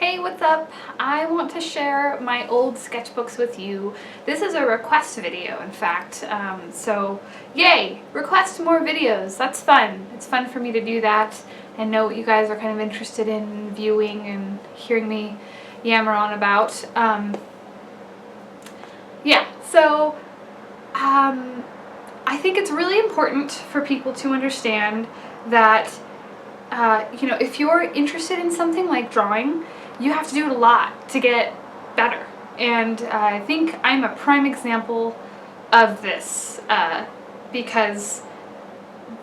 Hey, what's up? I want to share my old sketchbooks with you. This is a request video, in fact. So, yay! Request more videos. That's fun. It's fun for me to do that and know what you guys are kind of interested in viewing and hearing me yammer on about. I think it's really important for people to understand that if you're interested in something like drawing, you have to do it a lot to get better. And I think I'm a prime example of this because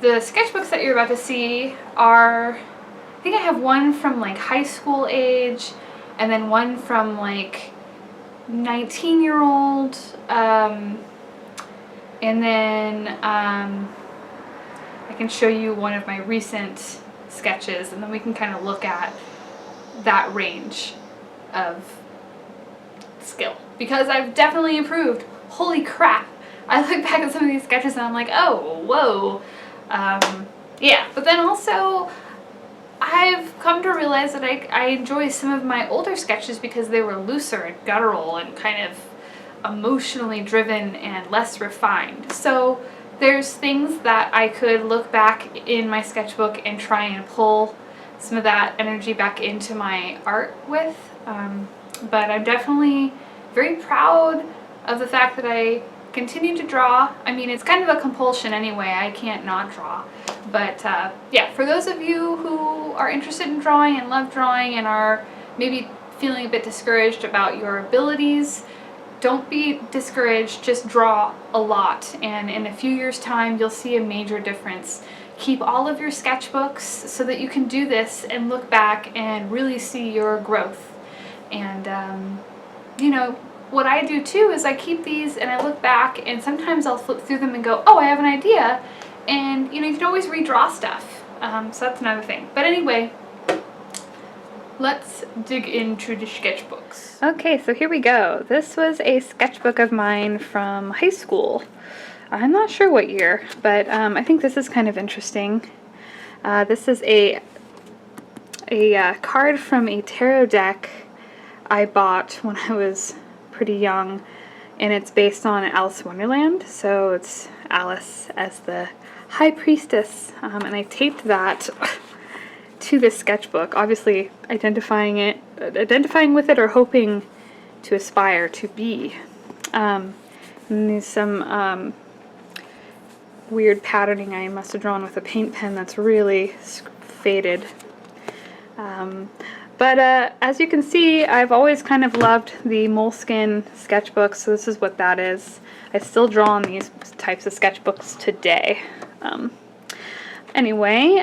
the sketchbooks that you're about to see are, I think I have one from like high school age and then one from like 19-year-old, and then I can show you one of my recent sketches, and then we can kind of look at that range of skill, because I've definitely improved. Holy crap, I look back at some of these sketches and I'm like, oh, whoa. Yeah, but then also I've come to realize that I enjoy some of my older sketches because they were looser and guttural and kind of emotionally driven and less refined. So there's things that I could look back in my sketchbook and try and pull some of that energy back into my art with. But I'm definitely very proud of the fact that I continue to draw. I mean, it's kind of a compulsion anyway. I can't not draw. But yeah, for those of you who are interested in drawing and love drawing and are maybe feeling a bit discouraged about your abilities, don't be discouraged, just draw a lot, and in a few years' time you'll see a major difference. Keep all of your sketchbooks so that you can do this and look back and really see your growth. And what I do too is I keep these and I look back, and sometimes I'll flip through them and go, oh, I have an idea, and you can always redraw stuff. So that's another thing. But anyway, let's dig into the sketchbooks. Okay, so here we go. This was a sketchbook of mine from high school. I'm not sure what year, but I think this is kind of interesting. This is a card from a tarot deck I bought when I was pretty young, and it's based on Alice in Wonderland, so it's Alice as the High Priestess, and I taped that to this sketchbook, obviously identifying with it or hoping to aspire to be. And there's some weird patterning I must have drawn with a paint pen that's really faded. But as you can see, I've always kind of loved the moleskin sketchbooks, so this is what that is. I still draw on these types of sketchbooks today. Anyway,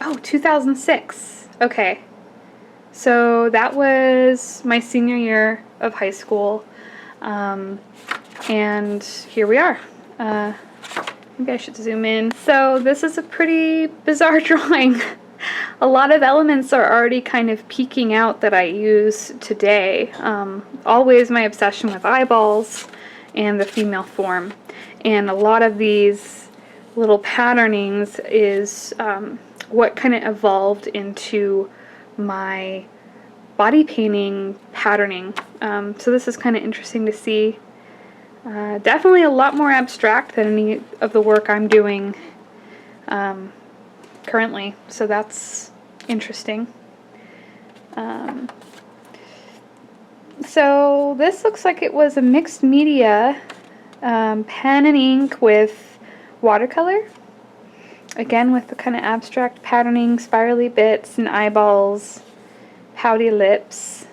oh, 2006. Okay. So that was my senior year of high school. And here we are. Maybe I should zoom in. So this is a pretty bizarre drawing. A lot of elements are already kind of peeking out that I use today. Always my obsession with eyeballs and the female form. And a lot of these little patternings is what kind of evolved into my body painting patterning. So this is kind of interesting to see. Definitely a lot more abstract than any of the work I'm doing currently, so that's interesting. So this looks like it was a mixed media pen and ink with watercolor. Again, with the kind of abstract patterning, spirally bits and eyeballs, pouty lips.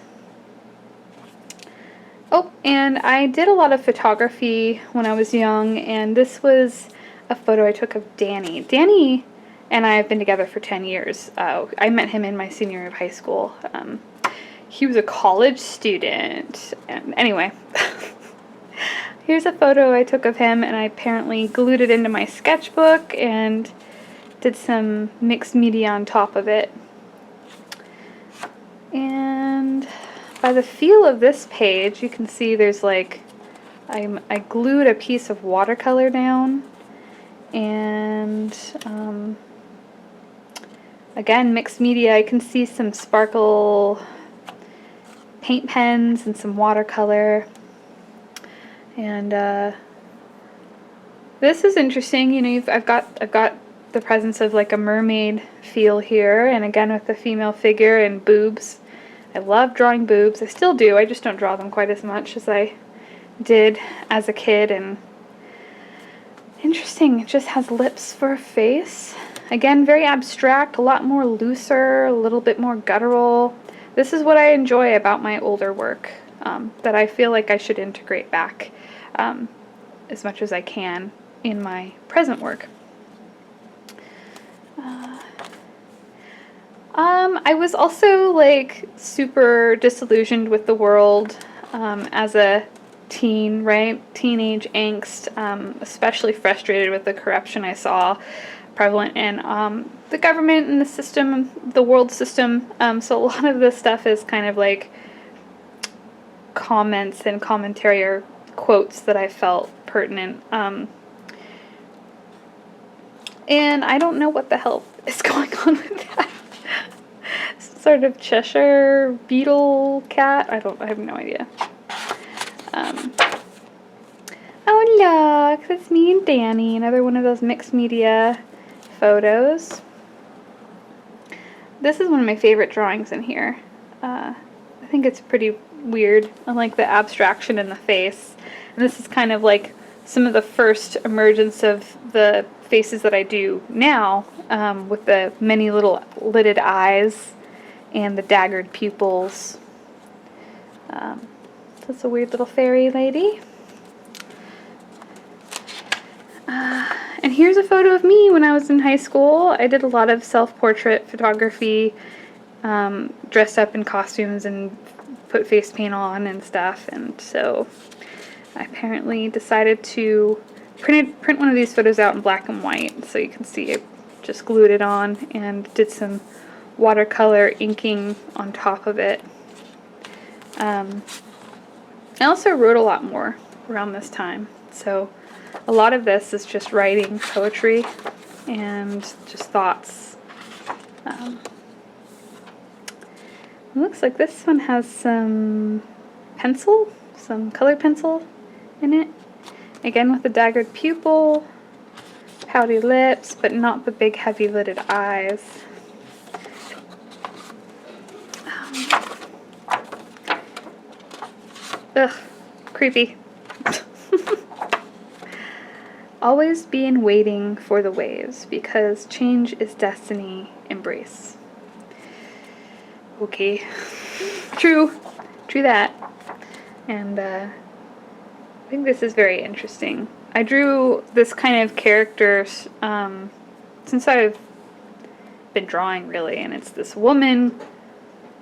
Oh, and I did a lot of photography when I was young, and this was a photo I took of Danny. Danny and I have been together for 10 years. I met him in my senior year of high school. He was a college student. And anyway, here's a photo I took of him, and I apparently glued it into my sketchbook and did some mixed media on top of it. And by the feel of this page, you can see there's like, I glued a piece of watercolor down, and Again, mixed media. I can see some sparkle paint pens and some watercolor. And this is interesting. You know, I've got the presence of like a mermaid feel here, and again with the female figure and boobs. I love drawing boobs. I still do. I just don't draw them quite as much as I did as a kid. And interesting, it just has lips for a face. Again, very abstract, a lot more looser, a little bit more guttural. This is what I enjoy about my older work, that I feel like I should integrate back as much as I can in my present work. I was also like super disillusioned with the world as a teen, right? Teenage angst, especially frustrated with the corruption I saw prevalent in the government and the system, the world system. So a lot of this stuff is kind of like comments and commentary or quotes that I felt pertinent. And I don't know what the hell is going on with that. Sort of Cheshire beetle cat. I have no idea. Oh look, that's me and Danny. Another one of those mixed media photos. This is one of my favorite drawings in here. I think it's pretty weird. I like the abstraction in the face. And this is kind of like some of the first emergence of the faces that I do now, with the many little lidded eyes and the daggered pupils. That's a weird little fairy lady. And here's a photo of me when I was in high school. I did a lot of self-portrait photography, dressed up in costumes and put face paint on and stuff, and so I apparently decided to print one of these photos out in black and white, so you can see I just glued it on and did some watercolor inking on top of it. I also wrote a lot more around this time, so a lot of this is just writing poetry and just thoughts. It looks like this one has some pencil, some colored pencil in it. Again with the daggered pupil, pouty lips, but not the big heavy lidded eyes. Ugh, creepy. Always be in waiting for the waves, because change is destiny, embrace. Okay. True that. And I think this is very interesting. I drew this kind of character since I've been drawing, really, and it's this woman,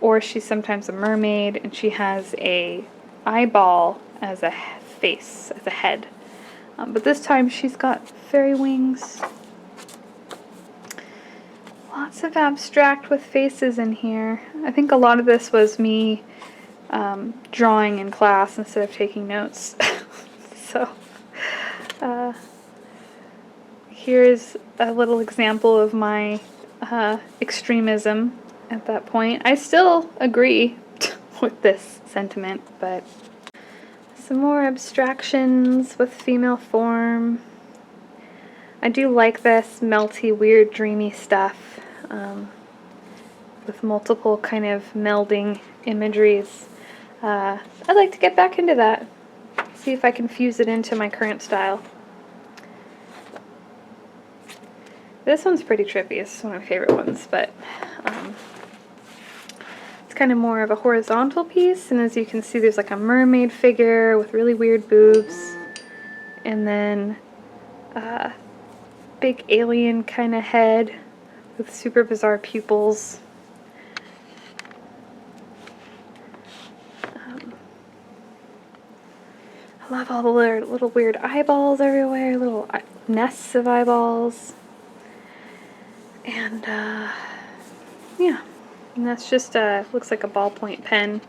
or she's sometimes a mermaid, and she has a eyeball as a face, as a head. But this time she's got fairy wings. Lots of abstract with faces in here. I think a lot of this was me drawing in class instead of taking notes. So here's a little example of my extremism at that point. I still agree with this sentiment, but some more abstractions with female form. I do like this melty, weird, dreamy stuff, with multiple kind of melding imageries. I'd like to get back into that, see if I can fuse it into my current style. This one's pretty trippy. It's one of my favorite ones, but it's kind of more of a horizontal piece, and as you can see there's like a mermaid figure with really weird boobs, and then big alien kind of head with super bizarre pupils. I love all the little weird eyeballs everywhere, little nests of eyeballs. And yeah, and that's just looks like a ballpoint pen.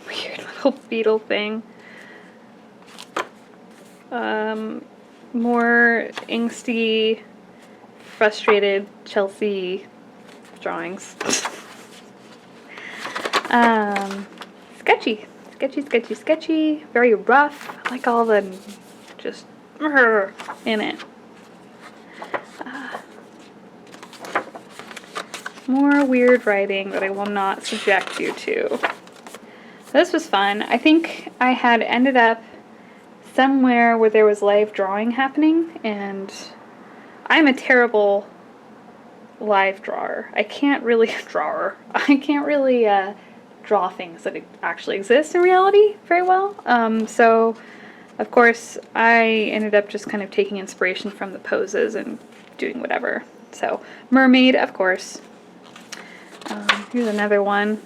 Weird. little beetle thing. More angsty, frustrated Chelsea drawings. Sketchy. Sketchy, sketchy, sketchy. Very rough. I like all the just in it. More weird writing that I will not subject you to. This was fun. I think I had ended up somewhere where there was live drawing happening, and I'm a terrible live drawer. I can't really draw things that actually exist in reality very well. So, of course, I ended up just kind of taking inspiration from the poses and doing whatever. So, mermaid, of course. Here's another one.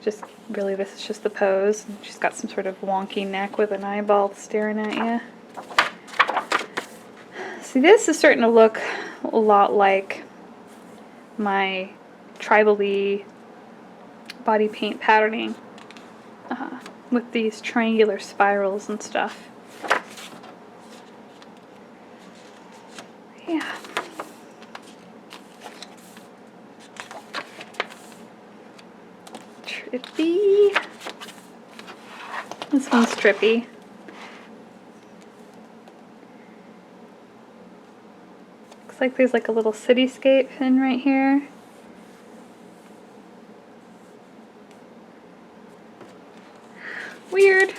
Just really, this is just the pose. She's got some sort of wonky neck with an eyeball staring at you. See, this is starting to look a lot like my tribal-y body paint patterning with these triangular spirals and stuff. Yeah. Trippy. This one's trippy. Looks like there's like a little cityscape in right here. Weird.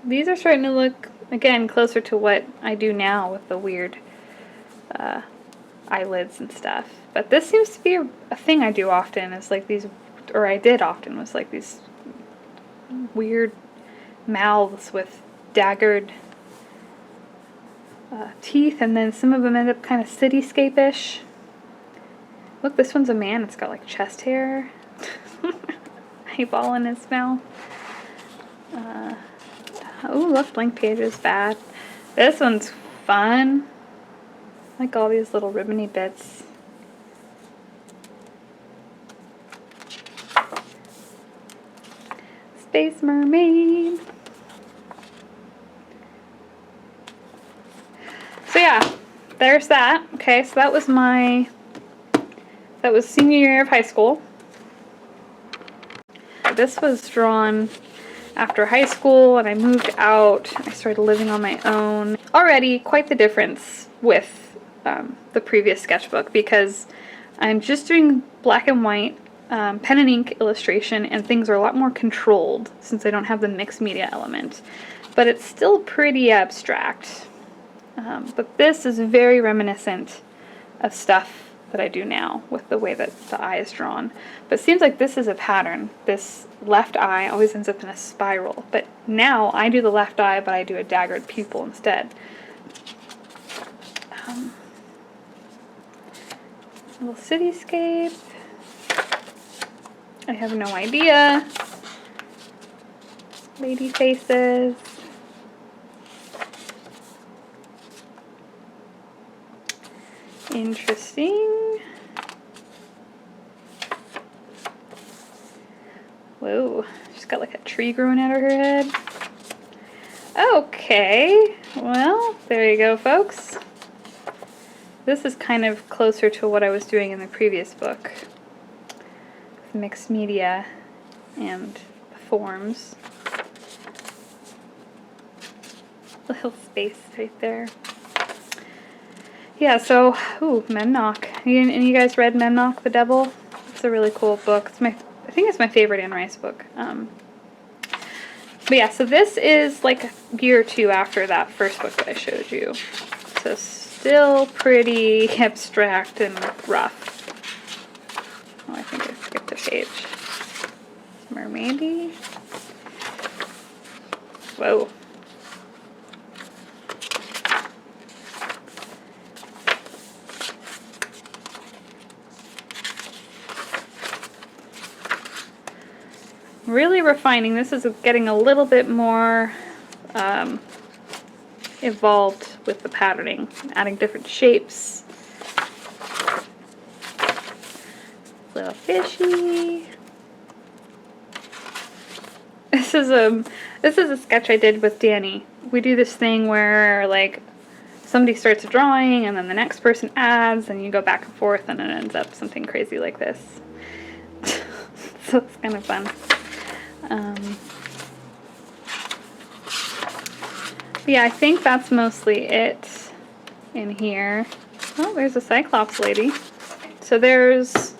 These are starting to look, again, closer to what I do now with the weird eyelids and stuff. But this seems to be a thing I do often, is like these, or I did often, was like these weird mouths with daggered teeth, and then some of them end up kind of cityscape-ish. Look, this one's a man. It's got like chest hair. Eyeball in his mouth. Oh, look, blank page is bad. This one's fun. I like all these little ribbony bits. Space mermaid. So yeah, there's that. Okay, so that was senior year of high school. This was drawn after high school, and I moved out. I started living on my own. Already quite the difference with the previous sketchbook, because I'm just doing black and white pen and ink illustration, and things are a lot more controlled since I don't have the mixed media element. But it's still pretty abstract. But this is very reminiscent of stuff that I do now with the way that the eye is drawn. But it seems like this is a pattern. This left eye always ends up in a spiral. But now I do the left eye, but I do a daggered pupil instead. Little cityscape. I have no idea. Lady faces. Interesting. Whoa, she's got like a tree growing out of her head. Okay, well, there you go, folks. This is kind of closer to what I was doing in the previous book. Mixed media and the forms. Little space right there. Yeah, so, ooh, Memnoch. And you guys read Memnoch the Devil? It's a really cool book. I think it's my favorite Anne Rice book. But yeah, so this is like a year or two after that first book that I showed you. So still pretty abstract and rough. Oh, I think I skipped a page. Mermaidy. Whoa. Really refining. This is getting a little bit more evolved with the patterning, adding different shapes. little fishy. This is a sketch I did with Danny. We do this thing where like somebody starts a drawing and then the next person adds and you go back and forth and it ends up something crazy like this. So it's kind of fun. But yeah, I think that's mostly it in here. Oh, there's a Cyclops lady. So there's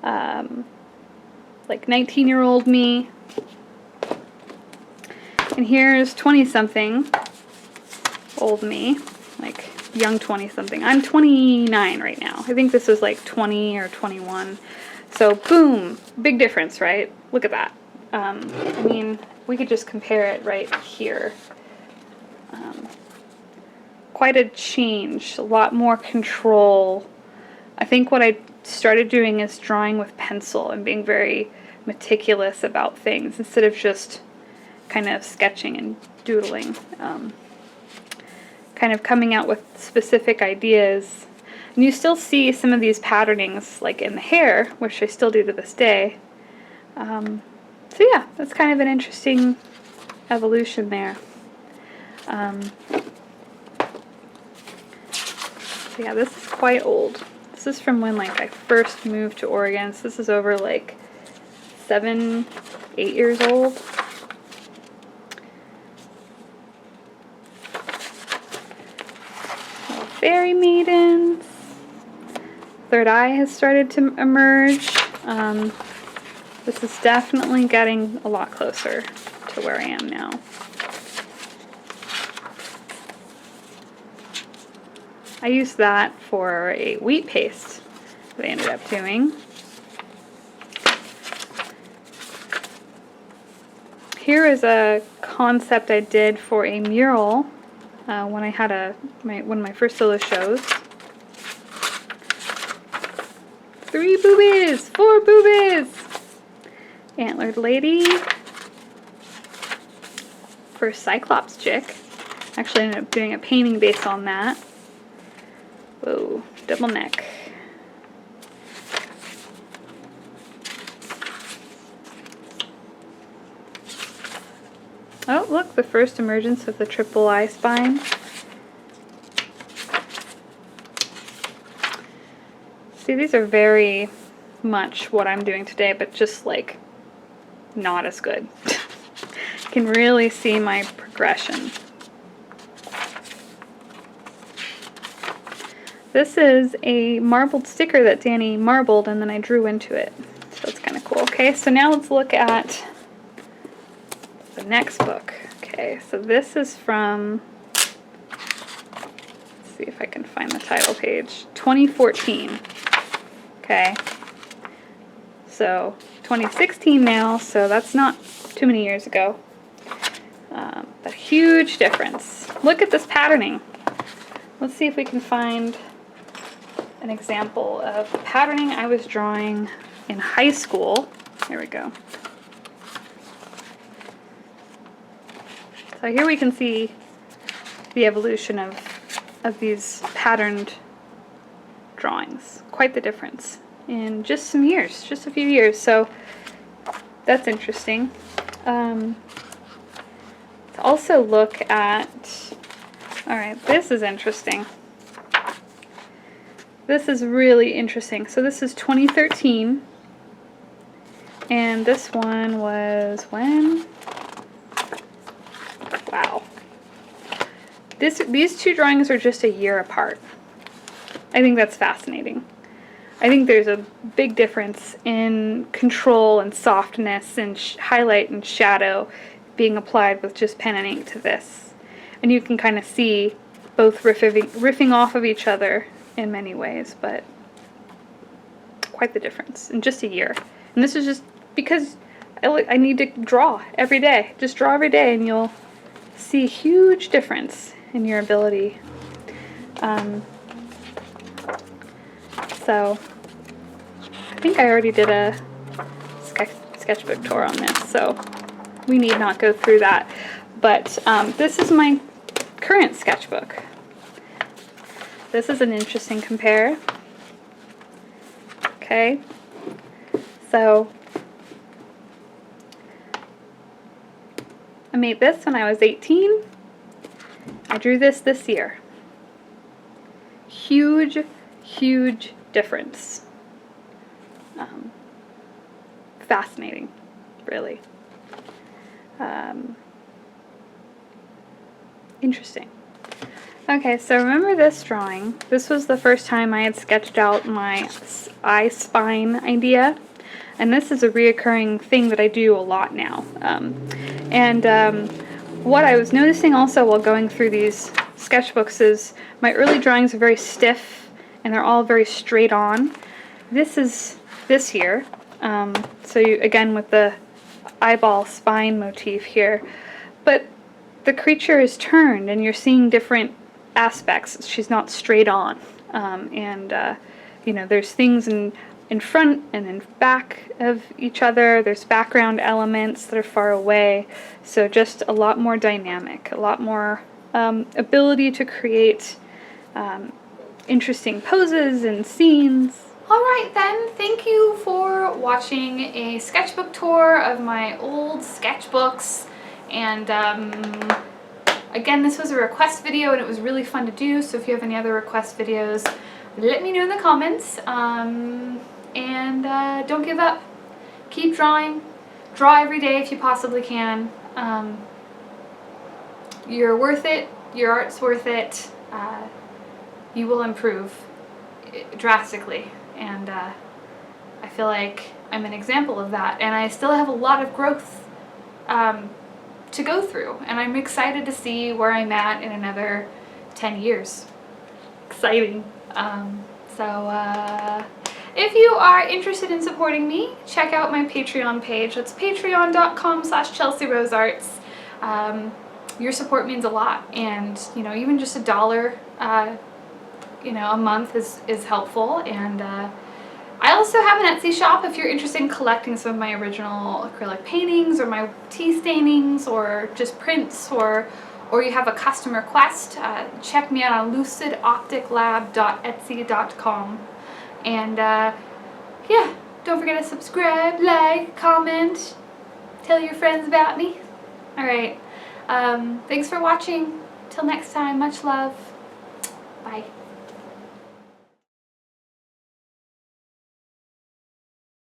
like 19-year-old me. And here's 20-something old me, like young 20-something. I'm 29 right now. I think this is like 20 or 21. So boom, big difference, right? Look at that. I mean, we could just compare it right here. Quite a change, a lot more control. I think what I started doing is drawing with pencil and being very meticulous about things instead of just kind of sketching and doodling. Kind of coming out with specific ideas. And you still see some of these patternings like in the hair, which I still do to this day. So yeah, that's kind of an interesting evolution there. So yeah, this is quite old. This is from when like I first moved to Oregon. So this is over like 7, 8 years old. Little fairy maidens. Third eye has started to emerge. This is definitely getting a lot closer to where I am now. I used that for a wheat paste that I ended up doing. Here is a concept I did for a mural when I had one of my first solo shows. 3 boobies! 4 boobies! Antlered lady. For Cyclops chick. Actually ended up doing a painting based on that. Whoa, double neck. Oh, look, the first emergence of the triple eye spine. See, these are very much what I'm doing today, but just like not as good. You can really see my progression. This is a marbled sticker that Danny marbled and then I drew into it. So it's kind of cool. Okay, so now let's look at the next book. Okay, so this is from, let's see if I can find the title page, 2014. Okay, so 2016 now, so that's not too many years ago. But huge difference. Look at this patterning. Let's see if we can find an example of the patterning I was drawing in high school. Here we go. So here we can see the evolution of these patterned drawings. Quite the difference in just some years, just a few years. So that's interesting. Let's also look at, all right, this is interesting. This is really interesting. So this is 2013, and this one was when? Wow. These two drawings are just a year apart. I think that's fascinating. I think there's a big difference in control and softness and highlight and shadow being applied with just pen and ink to this. And you can kind of see both riffing off of each other in many ways, but quite the difference in just a year. And this is just because I need to draw every day. Just draw every day and you'll see a huge difference in your ability. So I think I already did a sketchbook tour on this, so we need not go through that. But this is my current sketchbook. This is an interesting compare. Okay, So I made this when I was 18. I drew this year. Huge, huge difference. Fascinating, really. Interesting. Okay, so remember this drawing. This was the first time I had sketched out my eye spine idea. And this is a reoccurring thing that I do a lot now. What I was noticing also while going through these sketchbooks is my early drawings are very stiff and they're all very straight on. This is this here. So you, again with the eyeball spine motif here. But the creature is turned and you're seeing different aspects. She's not straight on. You know, there's things in front and in back of each other. There's background elements that are far away. So just a lot more dynamic, a lot more ability to create interesting poses and scenes. Alright then, thank you for watching a sketchbook tour of my old sketchbooks. And again, this was a request video and it was really fun to do, so if you have any other request videos, let me know in the comments. Don't give up. Keep drawing. Draw every day if you possibly can. You're worth it. Your art's worth it. You will improve drastically. And I feel like I'm an example of that. And I still have a lot of growth to go through. And I'm excited to see where I'm at in another 10 years. Exciting. If you are interested in supporting me, check out my Patreon page. That's patreon.com/ChelseaRoseArts. Your support means a lot, and you know, even just $1 you know, a month is helpful. And I also have an Etsy shop if you're interested in collecting some of my original acrylic paintings or my tea stainings or just prints, or you have a custom request. Check me out on lucidopticlab.etsy.com. And yeah, don't forget to subscribe, like, comment, tell your friends about me. Alright, thanks for watching. Till next time, much love. Bye.